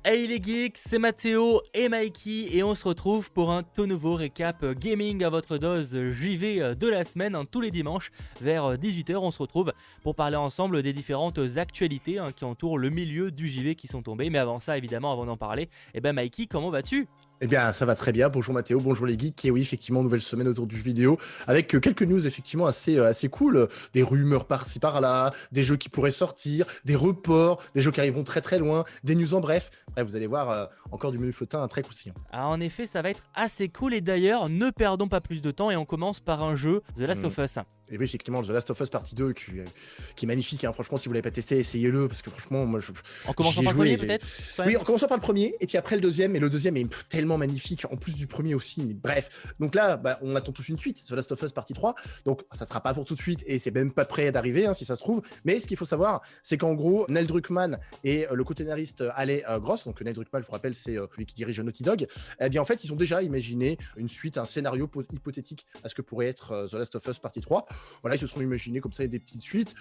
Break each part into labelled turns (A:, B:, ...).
A: Hey les geeks, c'est Mathéo et Mikey et on se retrouve pour un tout nouveau récap gaming à votre dose JV de la semaine. Tous les dimanches vers 18h on se retrouve pour parler ensemble des différentes actualités qui entourent le milieu du JV qui sont tombées. Mais avant ça, évidemment, avant d'en parler, Mikey, comment vas-tu ?
B: Eh bien, ça va très bien. Bonjour Mathéo, bonjour les geeks. Et oui, effectivement, nouvelle semaine autour du jeu vidéo avec quelques news effectivement assez cool. Des rumeurs par-ci par-là, des jeux qui pourraient sortir, des reports, des jeux qui arriveront très très loin, des news en bref. Bref, vous allez voir encore du menu flottin très croustillant.
A: Ah, en effet, ça va être assez cool et d'ailleurs, ne perdons pas plus de temps et on commence par un jeu, The Last of Us.
B: Et oui, effectivement, The Last of Us partie 2 qui est magnifique. Hein. Franchement, si vous ne l'avez pas testé, essayez-le parce que franchement, moi,
A: En commençant par le premier peut-être ?
B: Oui, en commençant par le premier et puis après le deuxième. Et le deuxième est tellement magnifique, en plus du premier aussi. Mais bref, donc là, on attend tous une suite, The Last of Us partie 3. Donc ça sera pas pour tout de suite et c'est même pas prêt d'arriver, si ça se trouve. Mais ce qu'il faut savoir, c'est qu'en gros, Neil Druckmann et le co-scénariste Alec Gross, donc Neil Druckmann, je vous rappelle, c'est celui qui dirige Naughty Dog, eh bien en fait, ils ont déjà imaginé une suite, un scénario hypothétique à ce que pourrait être The Last of Us partie 3. Voilà, ils se sont imaginés comme ça des petites suites.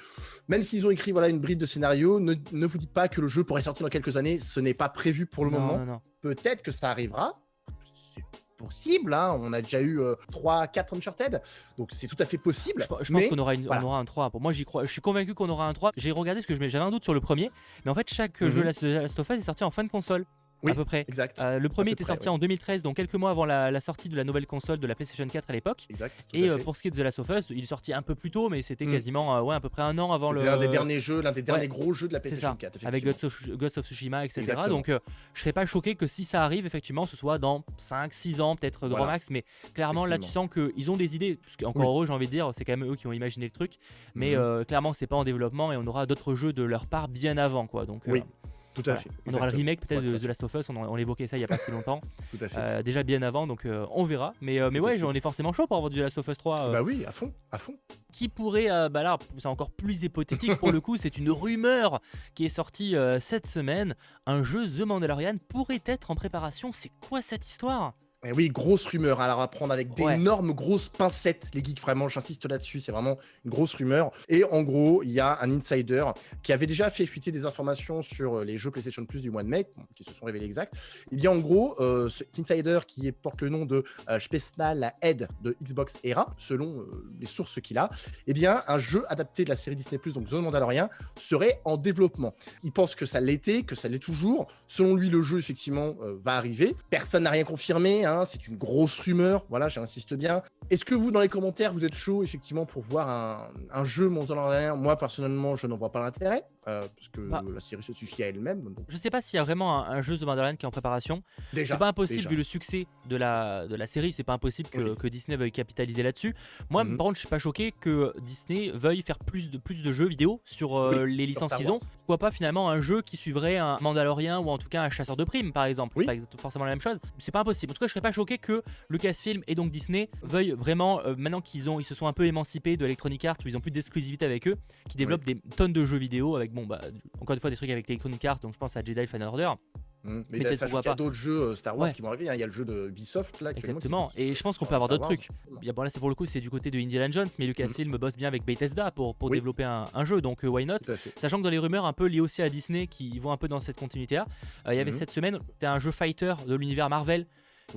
B: Même s'ils ont écrit une bride de scénario, ne vous dites pas que le jeu pourrait sortir dans quelques années, ce n'est pas prévu pour le moment.
A: Non.
B: Peut-être que ça arrivera, c'est possible, hein. On a déjà eu 3-4 Uncharted, donc c'est tout à fait possible.
A: Je pense qu'on aura, on aura un 3. Pour moi, j'y crois. Je suis convaincu qu'on aura un 3. J'ai regardé parce que j'avais un doute sur le premier, mais en fait, chaque jeu Last of Us est sorti en fin de console.
B: Oui,
A: à peu près.
B: Exact.
A: Le premier était sorti en 2013, donc quelques mois avant la sortie de la nouvelle console de la PlayStation 4 à l'époque.
B: Exact.
A: Et pour ce qui est de The Last of Us, il est sorti un peu plus tôt, mais c'était quasiment à peu près un an avant le.
B: C'était l'un des derniers jeux, l'un des derniers gros jeux de la PlayStation 4.
A: Avec Ghost of Tsushima, etc.
B: Exactement.
A: Donc je serais pas choqué que si ça arrive, effectivement, ce soit dans 5-6 ans, peut-être grand max. Mais clairement, là, tu sens qu'ils ont des idées. Parce qu'encore heureux, j'ai envie de dire, c'est quand même eux qui ont imaginé le truc. Mais clairement, c'est pas en développement et on aura d'autres jeux de leur part bien avant, quoi. Donc.
B: Oui. Tout à fait.
A: On aura le remake peut-être de The Last of Us, on évoquait ça il y a pas si longtemps.
B: Tout à fait.
A: Déjà bien avant, donc on verra. Mais ouais, on est forcément chaud pour avoir du The Last of Us 3.
B: Bah oui, à fond.
A: Qui pourrait, là, c'est encore plus hypothétique pour le coup, c'est une rumeur qui est sortie cette semaine. Un jeu The Mandalorian pourrait être en préparation. C'est quoi cette histoire ?
B: Et oui, grosse rumeur. Alors à prendre avec d'énormes grosses pincettes, les geeks, vraiment, j'insiste là-dessus, c'est vraiment une grosse rumeur. Et en gros, il y a un insider qui avait déjà fait fuiter des informations sur les jeux PlayStation Plus du mois de mai, qui se sont révélés exacts. Il y a en gros, cet insider qui porte le nom de Spesna, la head de Xbox Era, selon les sources qu'il a, eh bien, un jeu adapté de la série Disney+, donc The Mandalorian, serait en développement. Il pense que ça l'était, que ça l'est toujours. Selon lui, le jeu, effectivement, va arriver. Personne n'a rien confirmé, hein. C'est une grosse rumeur, voilà, j'insiste bien. Est-ce que vous, dans les commentaires, vous êtes chaud effectivement pour voir un jeu Mandalorian ? Moi, personnellement, je n'en vois pas l'intérêt, parce que la série se suffit à elle-même. Donc.
A: Je sais pas s'il y a vraiment un jeu The Mandalorian qui est en préparation. C'est pas impossible vu le succès de la série, c'est pas impossible que Disney veuille capitaliser là-dessus. Moi, par contre, je suis pas choqué que Disney veuille faire plus de jeux vidéo sur les licences qu'ils ont. Pourquoi pas finalement un jeu qui suivrait un Mandalorian ou en tout cas un chasseur de primes, par exemple. C'est pas forcément la même chose. C'est pas impossible. En tout cas, je serais pas choqué que Lucasfilm et donc Disney veuillent vraiment, maintenant qu'ils se sont un peu émancipés de Electronic Arts, où ils ont plus d'exclusivité avec eux, qui développent des tonnes de jeux vidéo avec, encore une fois, des trucs avec Electronic Arts, donc je pense à Jedi Fallen Order.
B: Mais il y a d'autres jeux Star Wars qui vont arriver, hein. Il y a le jeu de Ubisoft là.
A: Exactement, et je pense qu'on peut avoir d'autres trucs. Bon, là c'est pour le coup, c'est du côté de Indiana Jones, mais Lucasfilm bosse bien avec Bethesda pour développer un jeu, donc why not. Sachant que dans les rumeurs un peu liées aussi à Disney qui vont un peu dans cette continuité là, il y avait cette semaine, t'as un jeu fighter de l'univers Marvel.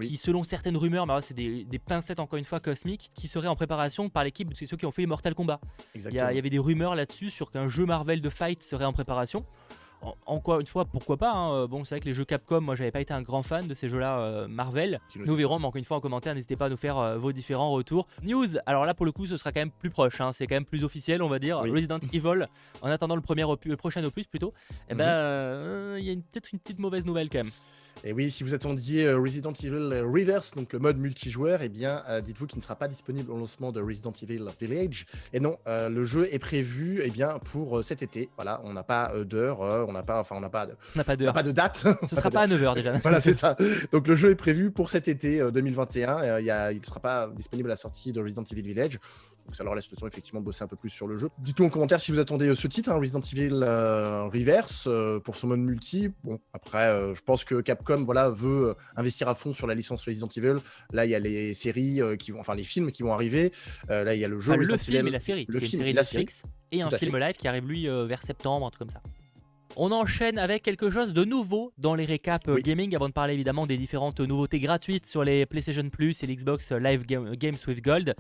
A: Qui selon certaines rumeurs, c'est des pincettes encore une fois cosmiques, qui seraient en préparation par l'équipe de ceux qui ont fait Mortal Kombat. Il y avait des rumeurs là-dessus sur qu'un jeu Marvel de fight serait en préparation. Encore une fois, pourquoi pas, hein. Bon, c'est vrai que les jeux Capcom, moi j'avais pas été un grand fan de ces jeux-là Marvel. Nous verrons, mais encore une fois en commentaire, n'hésitez pas à nous faire vos différents retours. News, alors là pour le coup ce sera quand même plus proche, hein. C'est quand même plus officiel on va dire. Resident Evil, en attendant le prochain opus plutôt, il y a peut-être une petite mauvaise nouvelle quand même.
B: Et oui, si vous attendiez Resident Evil Reverse, donc le mode multijoueur, eh bien, dites-vous qu'il ne sera pas disponible au lancement de Resident Evil Village. Et non, le jeu est prévu, pour cet été. Voilà, on n'a pas d'heure, on n'a pas de date.
A: Ce sera pas à 9h déjà.
B: Voilà, c'est ça. Donc le jeu est prévu pour cet été 2021. Il ne sera pas disponible à la sortie de Resident Evil Village. Donc ça leur laisse le temps effectivement de bosser un peu plus sur le jeu. Dites-nous en commentaire si vous attendez ce titre, Resident Evil Reverse, pour son mode multi. Bon, après, je pense que Capcom veut investir à fond sur la licence Resident Evil. Là, il y a les séries les films qui vont arriver. Là, il y a le jeu.
A: Le film et la série. Le film et la série. Et un film live qui arrive lui vers septembre, un truc comme ça. On enchaîne avec quelque chose de nouveau dans les récaps gaming, avant de parler évidemment des différentes nouveautés gratuites sur les PlayStation Plus et l'Xbox Live Games with Gold.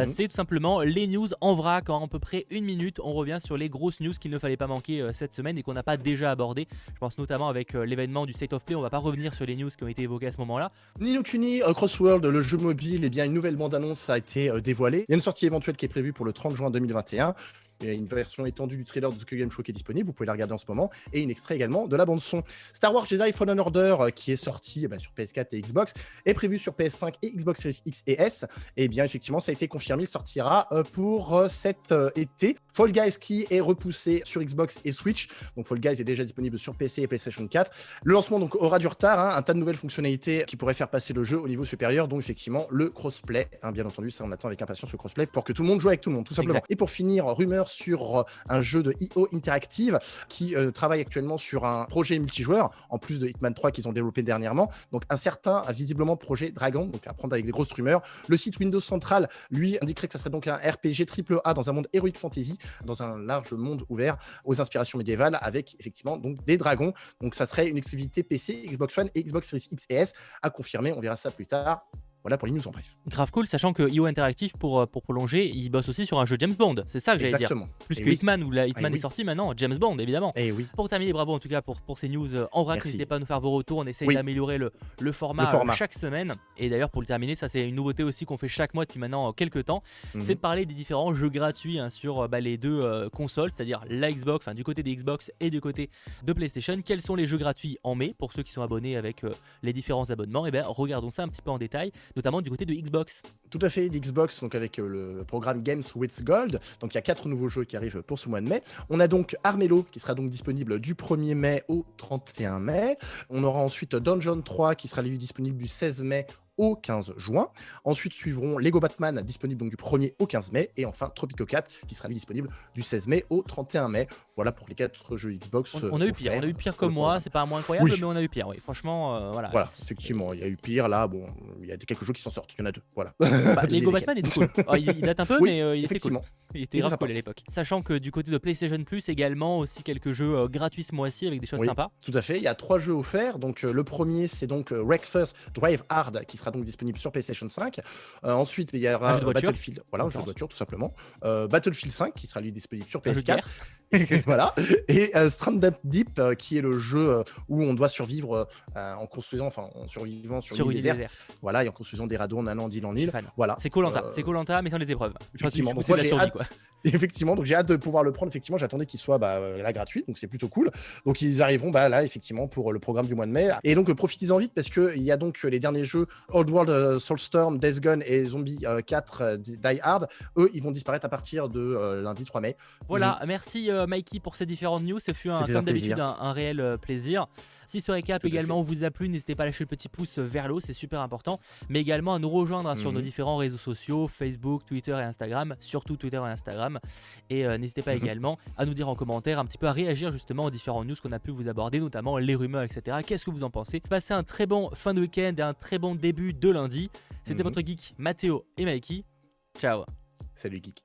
A: C'est tout simplement les news en vrac. En à peu près 1 minute, on revient sur les grosses news qu'il ne fallait pas manquer cette semaine et qu'on n'a pas déjà abordé. Je pense notamment avec l'événement du State of Play, on va pas revenir sur les news qui ont été évoquées à ce moment-là.
B: Ni no Kuni, Crossworld, le jeu mobile, bien une nouvelle bande-annonce a été dévoilée. Il y a une sortie éventuelle qui est prévue pour le 30 juin 2021. Il y a une version étendue du trailer de Tokyo Game Show qui est disponible, vous pouvez la regarder en ce moment, et un extrait également de la bande-son. Star Wars Jedi Fallen Order, qui est sorti sur PS4 et Xbox, est prévu sur PS5 et Xbox Series X et S. Et bien effectivement, ça a été confirmé, il sortira pour cet été. Fall Guys qui est repoussé sur Xbox et Switch. Donc Fall Guys est déjà disponible sur PC et PlayStation 4. Le lancement donc aura du retard, un tas de nouvelles fonctionnalités qui pourraient faire passer le jeu au niveau supérieur. Donc effectivement, le crossplay, bien entendu, ça on attend avec impatience le crossplay pour que tout le monde joue avec tout le monde, tout simplement. Exact. Et pour finir, rumeur sur un jeu de IO Interactive qui travaille actuellement sur un projet multijoueur, en plus de Hitman 3 qu'ils ont développé dernièrement. Donc un certain, visiblement, projet Dragon, donc à prendre avec des grosses rumeurs. Le site Windows Central, lui, indiquerait que ça serait donc un RPG AAA dans un monde Heroic Fantasy, dans un large monde ouvert aux inspirations médiévales, avec effectivement donc des dragons. Donc ça serait une exclusivité PC, Xbox One et Xbox Series X et S à confirmer. On verra ça plus tard. Voilà pour les news en bref.
A: Grave cool, sachant que IO Interactive, pour prolonger, il bosse aussi sur un jeu James Bond. C'est ça que j'allais dire. Plus que Hitman, où la Hitman est sorti maintenant, James Bond évidemment. Pour terminer, bravo en tout cas pour ces news en vrac. N'hésitez pas à nous faire vos retours. On essaye d'améliorer le format chaque semaine. Et d'ailleurs, pour le terminer, ça c'est une nouveauté aussi qu'on fait chaque mois depuis maintenant quelques temps. C'est de parler des différents jeux gratuits sur les deux consoles, c'est-à-dire la Xbox, du côté des Xbox et du côté de PlayStation. Quels sont les jeux gratuits en mai pour ceux qui sont abonnés avec les différents abonnements? Et bien, regardons ça un petit peu en détail, notamment du côté de Xbox.
B: Tout à fait, l'Xbox, donc avec le programme Games with Gold. Donc il y a 4 nouveaux jeux qui arrivent pour ce mois de mai. On a donc Armello qui sera donc disponible du 1er mai au 31 mai. On aura ensuite Dungeon 3 qui sera lui disponible du 16 mai au 15 juin. Ensuite suivront Lego Batman, disponible donc du 1er au 15 mai. Et enfin Tropico 4 qui sera lui disponible du 16 mai au 31 mai. Voilà pour les 4 jeux Xbox.
A: On a eu pire comme moi, c'est pas moins incroyable, mais on a eu pire. Oui. Franchement, voilà.
B: Voilà, effectivement, il y a eu pire. Là, bon, il y a quelques jeux qui s'en sortent. Il y en a 2. Voilà.
A: Lego Batman est cool. Il date un peu, mais il était cool. Il était grave cool à l'époque. Sachant que du côté de PlayStation Plus également, aussi quelques jeux gratuits ce mois-ci avec des choses sympas.
B: Tout à fait. Il y a 3 jeux offerts. Donc le premier, c'est donc Wreckfest Drive Hard qui sera donc disponible sur PlayStation 5. Ensuite, il y aura Battlefield. Voilà, un jeu de voiture tout simplement. Battlefield 5 qui sera lui disponible sur PS4. Voilà. Et Stranded Deep qui est le jeu où on doit survivre en construisant, en survivant sur une île déserte. Voilà, et en construisant des radeaux en allant d'île en île. Voilà.
A: C'est Koh-Lanta, mais sans les épreuves.
B: Effectivement, donc moi, j'ai hâte. Effectivement, donc j'ai hâte de pouvoir le prendre. Effectivement, j'attendais qu'il soit là gratuit, donc c'est plutôt cool. Donc ils arriveront là effectivement pour le programme du mois de mai. Et donc profitez-en vite parce que il y a donc les derniers jeux Old World, Soulstorm, Death Gun et Zombie 4 Die Hard. Eux, ils vont disparaître à partir de lundi 3 mai.
A: Voilà, merci Mikey pour ces différentes news. Ce fut comme d'habitude un réel plaisir. Si ce récap également vous a plu, n'hésitez pas à lâcher le petit pouce vers le haut, c'est super important. Mais également à nous rejoindre sur nos différents réseaux sociaux, Facebook, Twitter et Instagram, surtout Twitter et Instagram. Et n'hésitez pas également à nous dire en commentaire, un petit peu à réagir justement aux différentes news qu'on a pu vous aborder, notamment les rumeurs, etc. Qu'est-ce que vous en pensez? Passez un très bon fin de week-end et un très bon début de lundi. C'était votre geek Mathéo et Mikey. Ciao.
B: Salut geek.